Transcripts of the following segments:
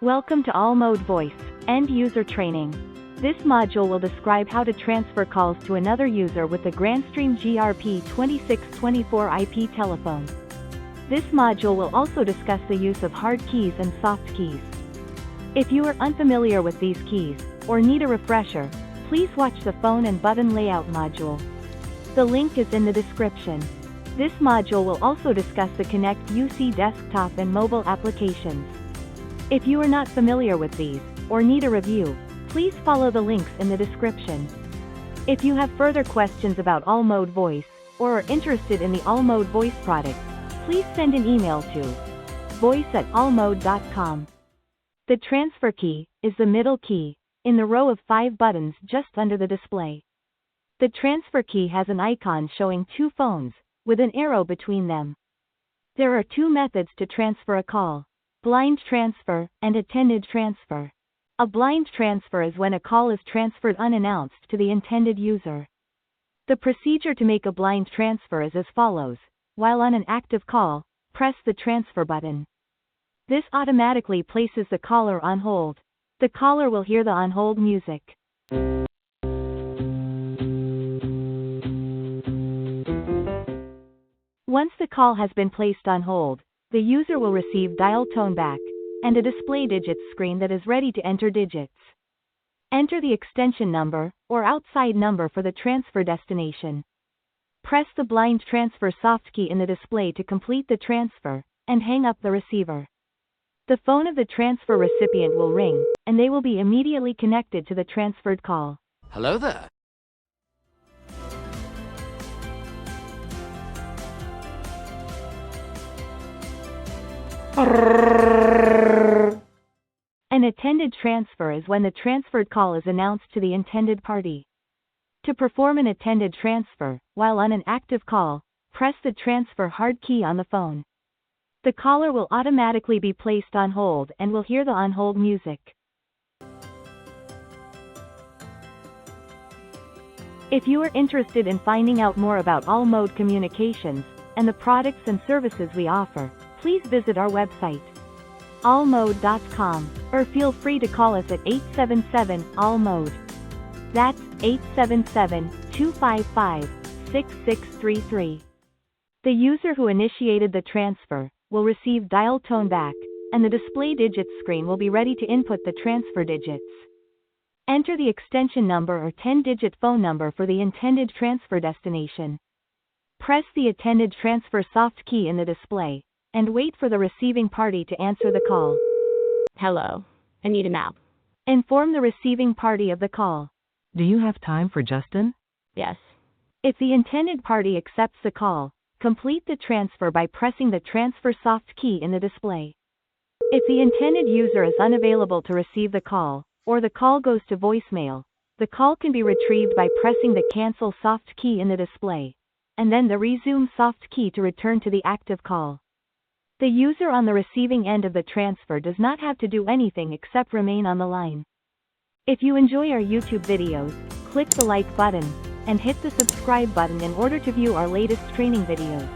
Welcome to All Mode Voice, End User Training. This module will describe how to transfer calls to another user with the Grandstream GRP2624 IP telephone. This module will also discuss the use of hard keys and soft keys. If you are unfamiliar with these keys, or need a refresher, please watch the phone and button layout module. The link is in the description. This module will also discuss the ConnectUC Desktop and mobile applications. If you are not familiar with these, or need a review, please follow the links in the description. If you have further questions about All Mode Voice, or are interested in the All Mode Voice product, please send an email to voice@allmode.com. The transfer key is the middle key, in the row of 5 buttons just under the display. The transfer key has an icon showing 2 phones, with an arrow between them. There are 2 methods to transfer a call: blind transfer and attended transfer. A blind transfer is when a call is transferred unannounced to the intended user. The procedure to make a blind transfer is as follows. While on an active call, press the transfer button. This automatically places the caller on hold. The caller will hear the on-hold music. Once the call has been placed on hold, the user will receive dial tone back, and a display digits screen that is ready to enter digits. Enter the extension number, or outside number for the transfer destination. Press the blind transfer soft key in the display to complete the transfer, and hang up the receiver. The phone of the transfer recipient will ring, and they will be immediately connected to the transferred call. Hello there. An attended transfer is when the transferred call is announced to the intended party. To perform an attended transfer, while on an active call, press the transfer hard key on the phone. The caller will automatically be placed on hold and will hear the on-hold music. If you are interested in finding out more about All Mode Communications, and the products and services we offer, please visit our website, allmode.com, or feel free to call us at 877-ALL-MODE. That's 877-255-6633. The user who initiated the transfer will receive dial tone back, and the display digits screen will be ready to input the transfer digits. Enter the extension number or 10-digit phone number for the intended transfer destination. Press the attended transfer soft key in the display, and wait for the receiving party to answer the call. Hello, I need a map. Inform the receiving party of the call. Do you have time for Justin? Yes. If the intended party accepts the call, complete the transfer by pressing the transfer soft key in the display. If the intended user is unavailable to receive the call, or the call goes to voicemail, the call can be retrieved by pressing the cancel soft key in the display, and then the resume soft key to return to the active call. The user on the receiving end of the transfer does not have to do anything except remain on the line. If you enjoy our YouTube videos, click the like button, and hit the subscribe button in order to view our latest training videos.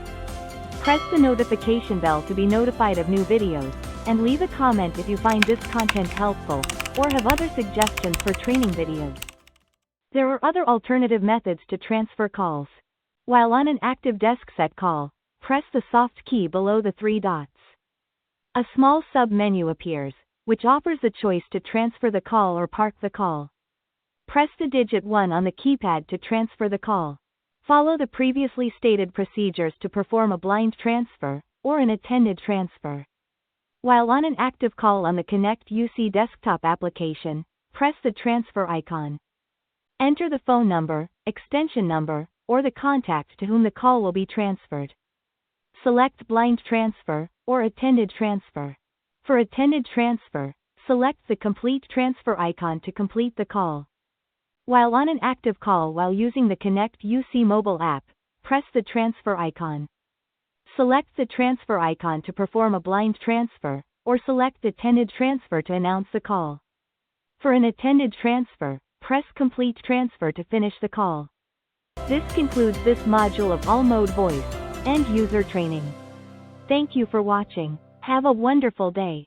Press the notification bell to be notified of new videos, and leave a comment if you find this content helpful, or have other suggestions for training videos. There are other alternative methods to transfer calls. While on an active desk set call, press the soft key below the 3 dots. A small sub-menu appears, which offers the choice to transfer the call or park the call. Press the digit 1 on the keypad to transfer the call. Follow the previously stated procedures to perform a blind transfer, or an attended transfer. While on an active call on the ConnectUC Desktop application, press the transfer icon. Enter the phone number, extension number, or the contact to whom the call will be transferred. Select blind transfer, or attended transfer. For attended transfer, select the complete transfer icon to complete the call. While on an active call while using the ConnectUC Mobile app, press the transfer icon. Select the transfer icon to perform a blind transfer, or select attended transfer to announce the call. For an attended transfer, press complete transfer to finish the call. This concludes this module of All Mode Voice, End User Training. Thank you for watching. Have a wonderful day.